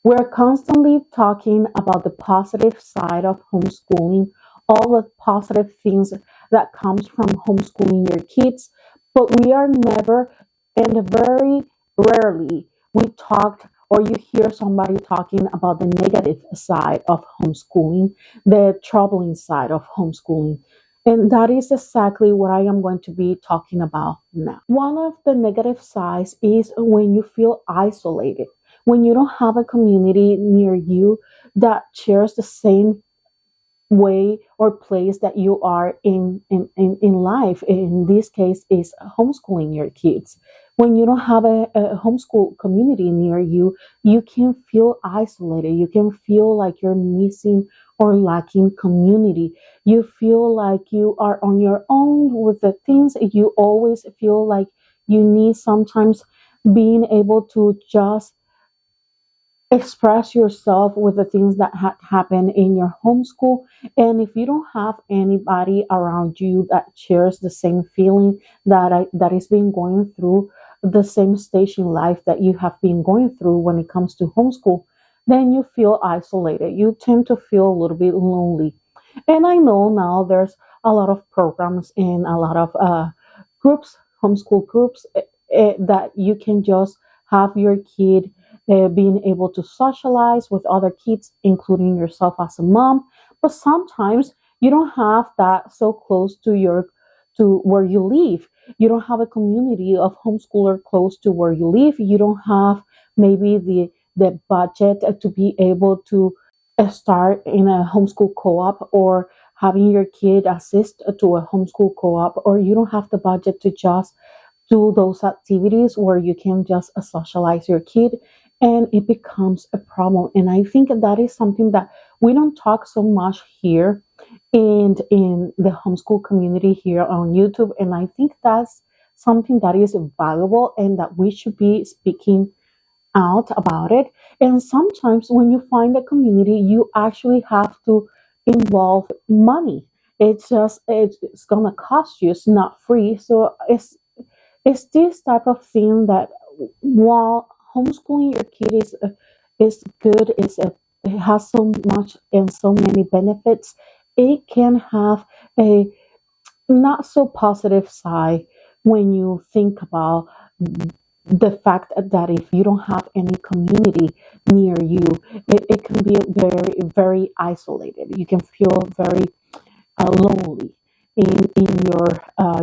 We're constantly talking about the positive side of homeschooling, all the positive things that comes from homeschooling your kids, but we are never, and very rarely we talked or you hear somebody talking about the negative side of homeschooling, the troubling side of homeschooling. And that is exactly what I am going to be talking about now. One of the negative sides is when you feel isolated, when you don't have a community near you that shares the same way or place that you are in life. In this case is homeschooling your kids. When you don't have a homeschool community near you, you can feel isolated, you can feel like you're missing or lacking community. You feel like you are on your own with the things. You always feel like you need sometimes being able to just express yourself with the things that happen in your homeschool. And if you don't have anybody around you that shares the same feeling that is being going through the same stage in life that you have been going through when it comes to homeschool, then you feel isolated. You tend to feel a little bit lonely. And I know now there's a lot of programs and a lot of groups, homeschool groups, that you can just have your kid being able to socialize with other kids, including yourself as a mom. But sometimes you don't have that so close to to where you live. You don't have a community of homeschooler close to where you live. You don't have maybe the budget to be able to start in a homeschool co-op or having your kid assist to a homeschool co-op, or you don't have the budget to just do those activities where you can just socialize your kid, and it becomes a problem. And I think that is something that we don't talk so much here in the homeschool community here on YouTube. And I think that's something that is valuable and that we should be speaking out about it. And sometimes when you find a community, you actually have to involve money. It's gonna cost you. It's not free. So it's this type of thing that while homeschooling your kid is good, it has so much and so many benefits. It can have a not so positive side when you think about the fact that if you don't have any community near you, it can be very, very isolated. You can feel very lonely in your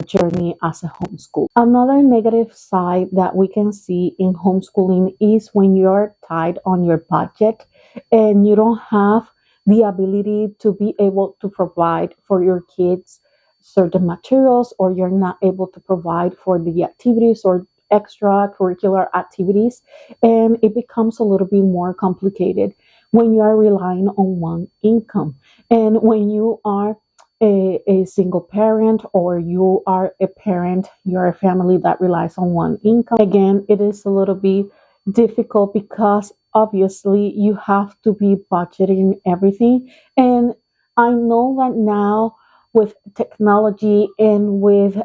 journey as a homeschool. Another negative side that we can see in homeschooling is when you're tied on your budget and you don't have the ability to be able to provide for your kids certain materials, or you're not able to provide for the activities or extracurricular activities, and it becomes a little bit more complicated when you are relying on one income. And when you are a single parent, or you are a parent, you're a family that relies on one income, again, it is a little bit difficult because obviously you have to be budgeting everything. And I know that now with technology and with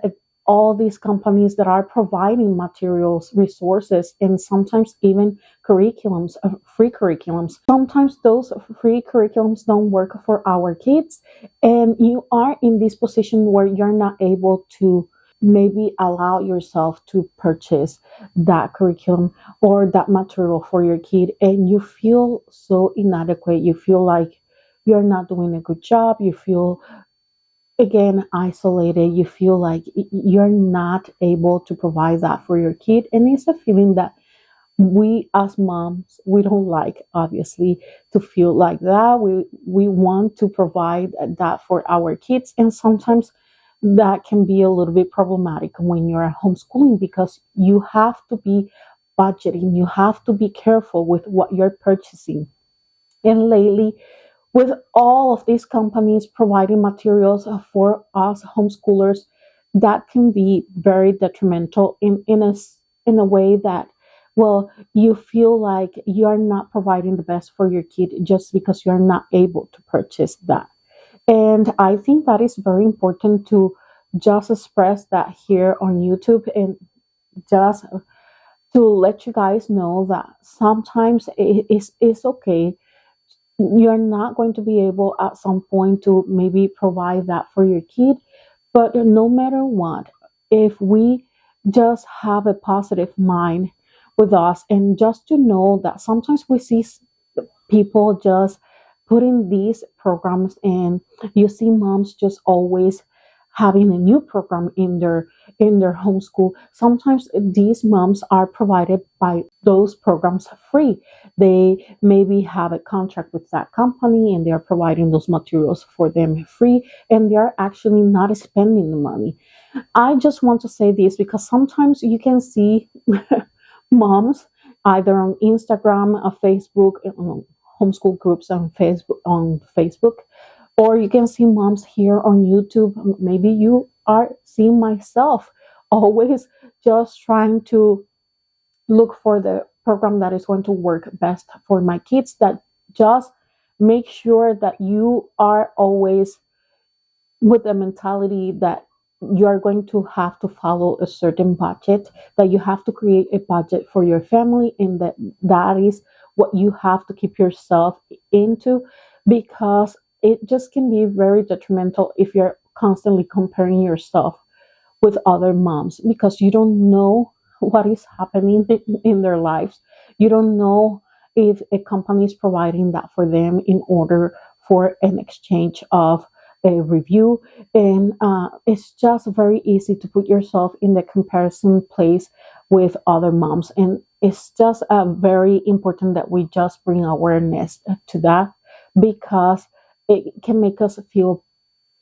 all these companies that are providing materials, resources, and sometimes even curriculums, free curriculums. Sometimes those free curriculums don't work for our kids, and you are in this position where you're not able to maybe allow yourself to purchase that curriculum or that material for your kid, and you feel so inadequate. You feel like you're not doing a good job. You feel again isolated. You feel like you're not able to provide that for your kid, and it's a feeling that we as moms, we don't like, obviously, to feel like that. We want to provide that for our kids, and sometimes that can be a little bit problematic when you're homeschooling because you have to be budgeting, you have to be careful with what you're purchasing. And lately, with all of these companies providing materials for us homeschoolers, that can be very detrimental in a way that, well, you feel like you're not providing the best for your kid just because you're not able to purchase that. And I think that is very important to just express that here on YouTube, and just to let you guys know that sometimes it's okay. You're not going to be able at some point to maybe provide that for your kid, but no matter what, if we just have a positive mind with us, and just to know that sometimes we see people just putting these programs in. You see moms just always having a new program in their homeschool. Sometimes these moms are provided by those programs free. They maybe have a contract with that company and they're providing those materials for them free, and they're actually not spending the money. I just want to say this because sometimes you can see moms either on Instagram or Facebook, homeschool groups on Facebook, or you can see moms here on YouTube. Maybe you are seeing myself always just trying to look for the program that is going to work best for my kids. That just make sure that you are always with the mentality that you are going to have to follow a certain budget, that you have to create a budget for your family, and that is what you have to keep yourself into, because it just can be very detrimental if you're constantly comparing yourself with other moms, because you don't know what is happening in their lives. You don't know if a company is providing that for them in order for an exchange of a review. And it's just very easy to put yourself in the comparison place with other moms. And it's just very important that we just bring awareness to that, because it can make us feel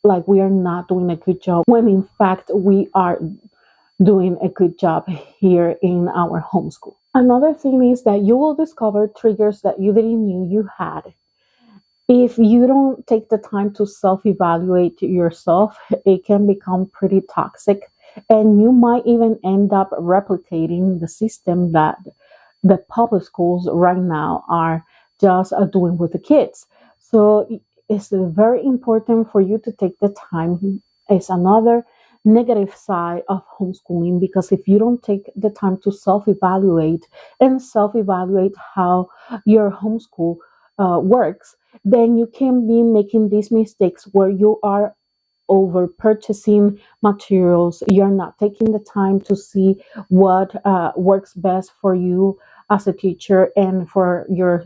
like we are not doing a good job, when in fact we are doing a good job here in our homeschool. Another thing is that you will discover triggers that you didn't know you had. If you don't take the time to self evaluate yourself, it can become pretty toxic, and you might even end up replicating the system that the public schools right now are just doing with the kids. So it's very important for you to take the time. It's another negative side of homeschooling, because if you don't take the time to self-evaluate and self-evaluate how your homeschool works, then you can be making these mistakes where you are over purchasing materials. You're not taking the time to see what works best for you as a teacher and for your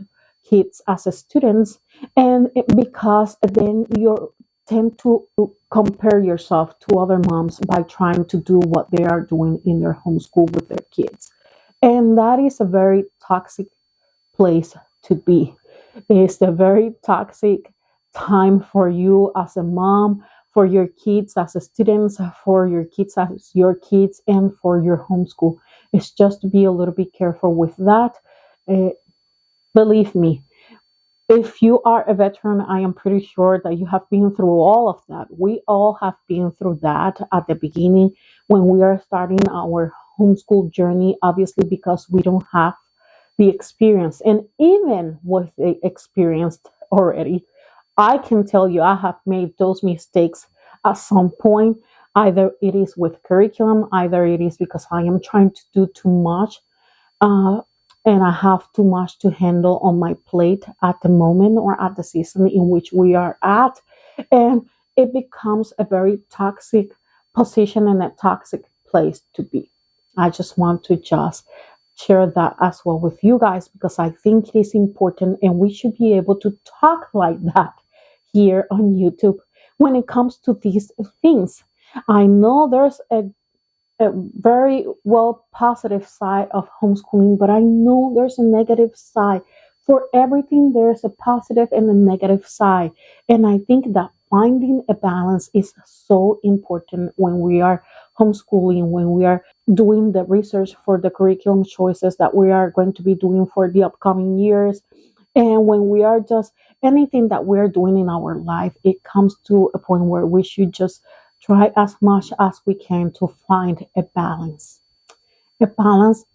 kids as a students. And because then you tend to compare yourself to other moms by trying to do what they are doing in their homeschool with their kids. And that is a very toxic place to be. It's a very toxic time for you as a mom, for your kids as a students, for your kids as your kids, and for your homeschool. It's just to be a little bit careful with that. Uh, Believe me, if you are a veteran, I am pretty sure that you have been through all of that. We all have been through that at the beginning when we are starting our homeschool journey, obviously, because we don't have the experience. And even with the experience already, I can tell you I have made those mistakes at some point. Either it is with curriculum, either it is because I am trying to do too much, uh, and I have too much to handle on my plate at the moment or at the season in which we are at. And it becomes a very toxic position and a toxic place to be. I just want to just share that as well with you guys, because I think it is important and we should be able to talk like that here on YouTube when it comes to these things. I know there's a very well positive side of homeschooling, but I know there's a negative side. For everything, there's a positive and a negative side. And I think that finding a balance is so important when we are homeschooling, when we are doing the research for the curriculum choices that we are going to be doing for the upcoming years. And when we are just anything that we're doing in our life, it comes to a point where we should just try as much as we can to find a balance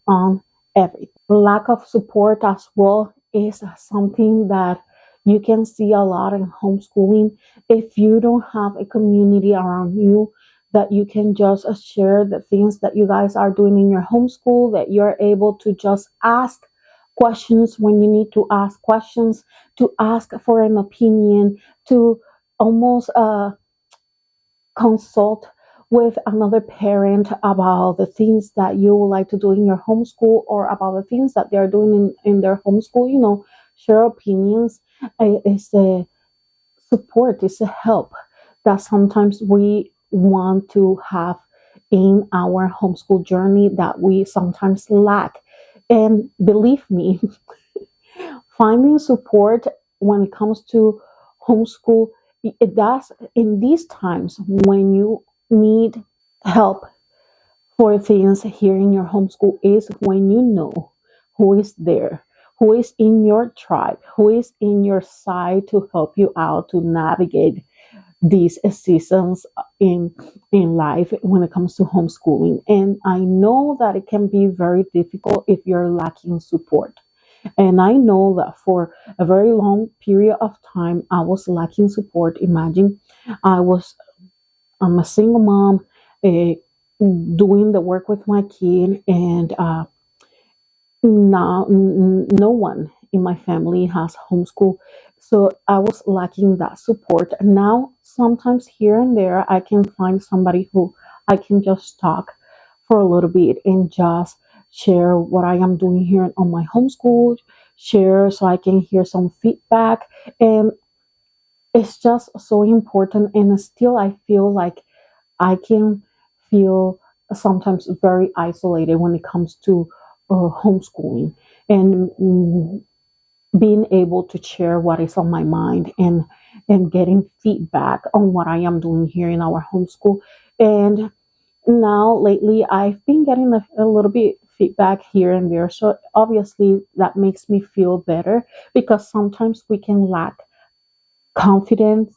on everything. Lack of support as well is something that you can see a lot in homeschooling. If you don't have a community around you that you can just share the things that you guys are doing in your homeschool, that you're able to just ask questions when you need to ask questions, to ask for an opinion, to almost consult with another parent about the things that you would like to do in your homeschool, or about the things that they are doing in their homeschool. Share opinions is a support, is a help that sometimes we want to have in our homeschool journey that we sometimes lack. And believe me, finding support when it comes to homeschool, it does in these times when you need help for things here in your homeschool, is when you know who is there, who is in your tribe, who is in your side to help you out to navigate these seasons in life when it comes to homeschooling. And I know that it can be very difficult if you're lacking support. And I know that for a very long period of time, I was lacking support. Imagine, I'm a single mom, uh, doing the work with my kid, and now no one in my family has homeschool. So I was lacking that support. Now, sometimes here and there, I can find somebody who I can just talk for a little bit and just share what I am doing here on my homeschool, share so I can hear some feedback. And it's just so important. And still, I feel like I can feel sometimes very isolated when it comes to homeschooling, and being able to share what is on my mind, and getting feedback on what I am doing here in our homeschool. And now lately, I've been getting a little bit feedback here and there. So obviously, that makes me feel better, because sometimes we can lack confidence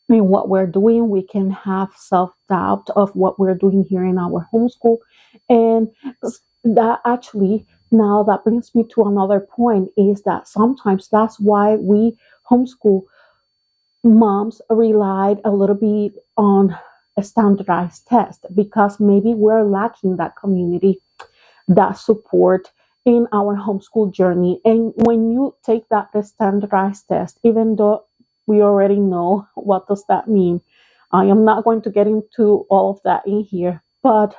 in what we're doing. We can have self doubt of what we're doing here in our homeschool. And that actually, now that brings me to another point, is that sometimes that's why we homeschool moms relied a little bit on a standardized test, because maybe we're lacking that community, that support in our homeschool journey. And when you take that standardized test, even though we already know what does that mean, I am not going to get into all of that in here, but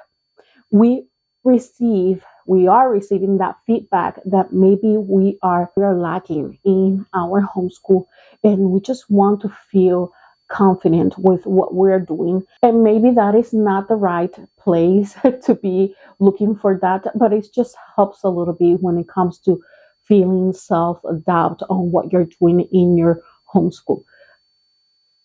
we we are receiving that feedback that maybe we are lacking in our homeschool, and we just want to feel confident with what we're doing. And maybe that is not the right place to be looking for that, but it just helps a little bit when it comes to feeling self doubt on what you're doing in your homeschool.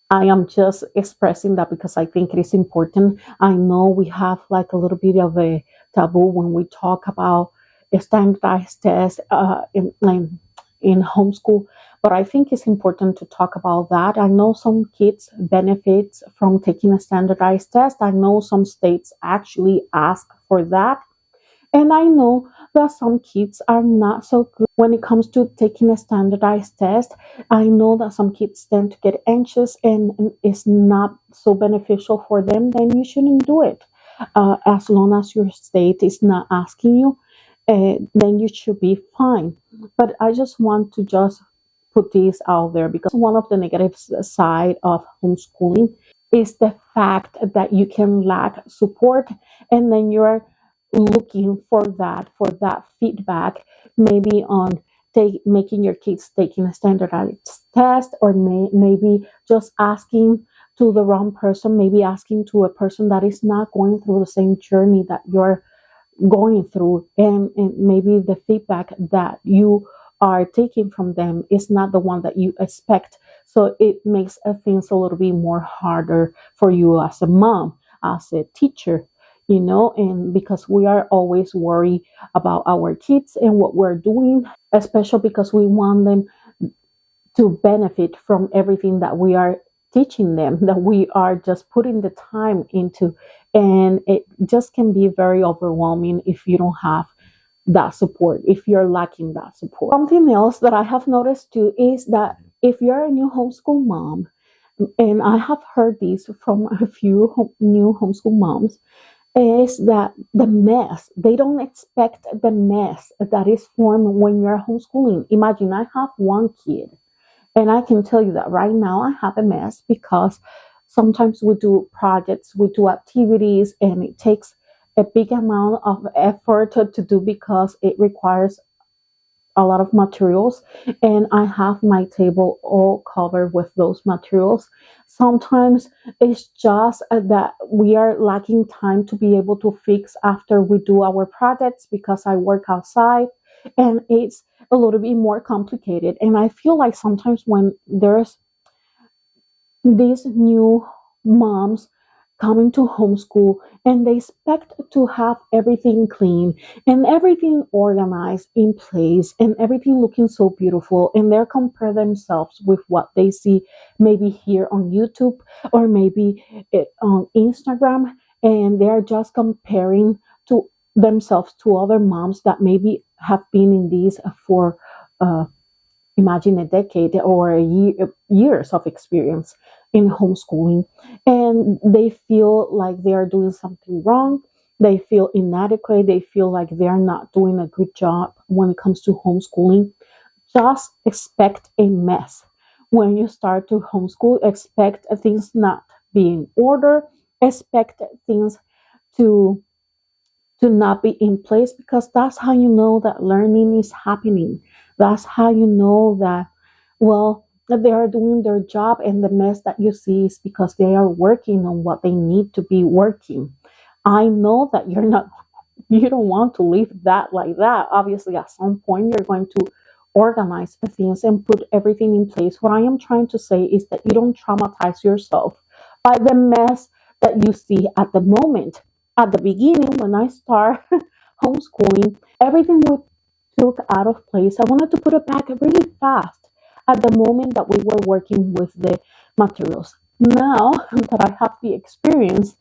I am just expressing that because I think it is important. I know we have like a little bit of a taboo when we talk about a standardized test in homeschool, but I think it's important to talk about that. I know some kids benefit from taking a standardized test. I know some states actually ask for that, and I know that some kids are not so good when it comes to taking a standardized test. I know that some kids tend to get anxious, and it's not so beneficial for them. Then you shouldn't do it. As long as your state is not asking you, then you should be fine. But I just want to just put this out there, because one of the negative side of homeschooling is the fact that you can lack support, and then you're looking for that feedback, maybe on making your kids taking a standardized test, or maybe just asking to the wrong person, maybe asking to a person that is not going through the same journey that you're going through, and maybe the feedback that you are taking from them is not the one that you expect. So it makes things a little bit more harder for you as a mom, as a teacher, and because we are always worried about our kids and what we're doing, especially because we want them to benefit from everything that we are teaching them, that we are just putting the time into. And it just can be very overwhelming if you don't have that support, if you're lacking that support. Something else that I have noticed too is that if you're a new homeschool mom, and I have heard this from a few new homeschool moms, is that the mess, they don't expect the mess that is formed when you're homeschooling. Imagine I have one kid, and I can tell you that right now I have a mess because sometimes we do projects, we do activities, and it takes a big amount of effort to do because it requires a lot of materials, and I have my table all covered with those materials. Sometimes it's just that we are lacking time to be able to fix after we do our projects because I work outside, and it's a little bit more complicated. And I feel like sometimes when there's these new moms coming to homeschool and they expect to have everything clean and everything organized in place and everything looking so beautiful, and they compare themselves with what they see maybe here on YouTube or maybe on Instagram, and they are just comparing to themselves to other moms that maybe have been in this for uh, imagine a decade or years of experience in homeschooling, and they feel like they are doing something wrong. They feel inadequate. They feel like they're not doing a good job when it comes to homeschooling. Just expect a mess when you start to homeschool. Expect things not being ordered. Expect things to not be in place, because that's how you know that learning is happening. That's how you know that, well, that they are doing their job, and the mess that you see is because they are working on what they need to be working. I know that you don't want to leave that like that. Obviously, at some point, you're going to organize the things and put everything in place. What I am trying to say is that you don't traumatize yourself by the mess that you see at the moment. At the beginning, when I start homeschooling, everything we took out of place, I wanted to put it back really fast at the moment that we were working with the materials. Now that I have the experience,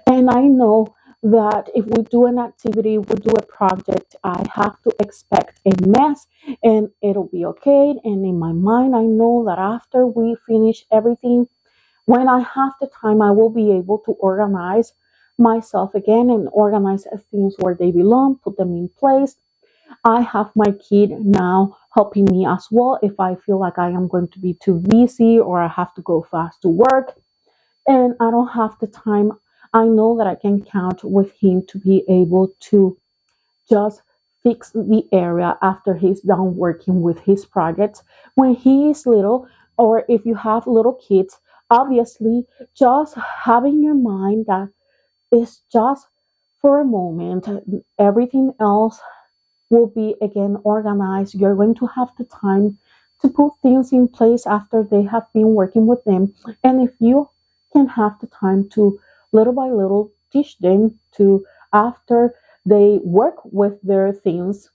and I know that if we do an activity, we do a project, I have to expect a mess and it'll be okay. And in my mind, I know that after we finish everything, when I have the time, I will be able to organize myself again and organize things where they belong, put them in place. I have my kid now helping me as well if I feel like I am going to be too busy or I have to go fast to work and I don't have the time. I know that I can count with him to be able to just fix the area after he's done working with his projects. When he is little, or if you have little kids, obviously just having your mind that is just for a moment, everything else will be again organized. You're going to have the time to put things in place after they have been working with them. And if you can have the time to little by little teach them to, after they work with their things,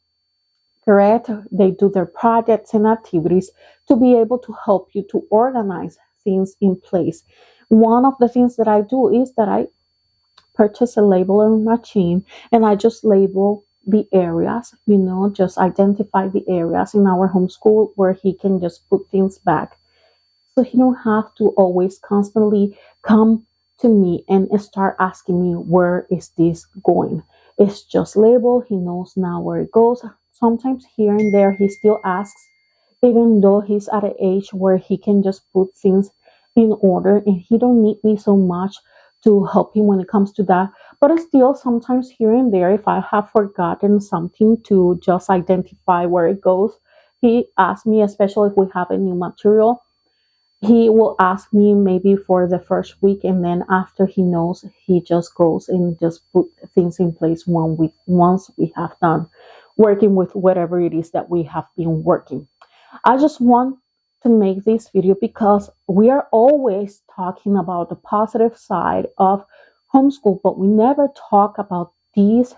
correct? They do their projects and activities to be able to help you to organize things in place. One of the things that I do is that I purchase a labeling machine and I just label the areas, just identify the areas in our homeschool where he can just put things back. So he don't have to always constantly come to me and start asking me where is this going. It's just labeled. He knows now where it goes. Sometimes here and there he still asks, even though he's at an age where he can just put things in order and he don't need me so much to help him when it comes to that. But still, sometimes here and there, if I have forgotten something to just identify where it goes, he asks me, especially if we have a new material, he will ask me maybe for the first week, and then after he knows, he just goes and just put things in place once we have done working with whatever it is that we have been working. I just want to make this video because we are always talking about the positive side of homeschool, but we never talk about these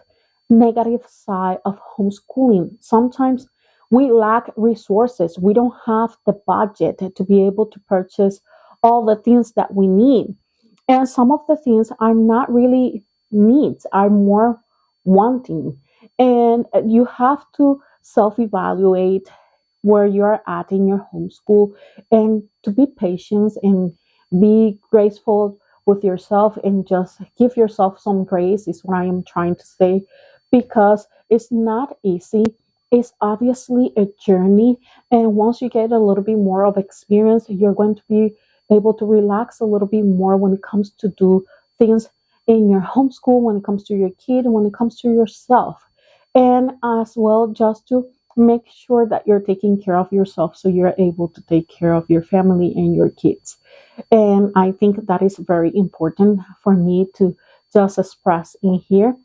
negative side of homeschooling. Sometimes we lack resources. We don't have the budget to be able to purchase all the things that we need. And some of the things are not really needs, are more wanting. And you have to self evaluate where you're at in your homeschool and to be patient and Be graceful with yourself and just give yourself some grace, is what I am trying to say, because it's not easy. It's obviously a journey. And once you get a little bit more of experience, you're going to be able to relax a little bit more when it comes to do things in your homeschool, when it comes to your kid, when it comes to yourself. And as well, just to make sure that you're taking care of yourself so you're able to take care of your family and your kids. And I think that is very important for me to just express in here.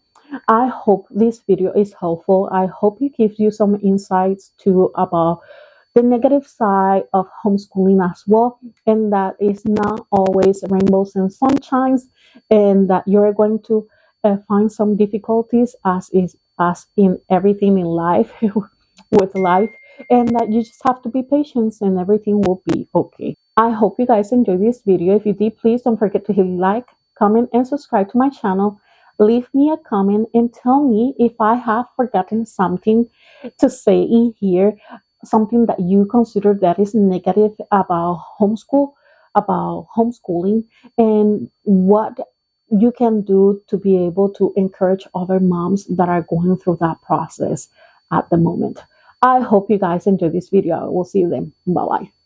I hope this video is helpful. I hope it gives you some insights too about the negative side of homeschooling as well, and that it's not always rainbows and sunshines, and that you're going to find some difficulties as in everything in life with life, and that you just have to be patient and everything will be okay. I hope you guys enjoyed this video. If you did, please don't forget to hit like, comment, and subscribe to my channel. Leave me a comment and tell me if I have forgotten something to say in here, something that you consider that is negative about homeschooling, and what you can do to be able to encourage other moms that are going through that process at the moment. I hope you guys enjoy this video. I will see you then. Bye bye.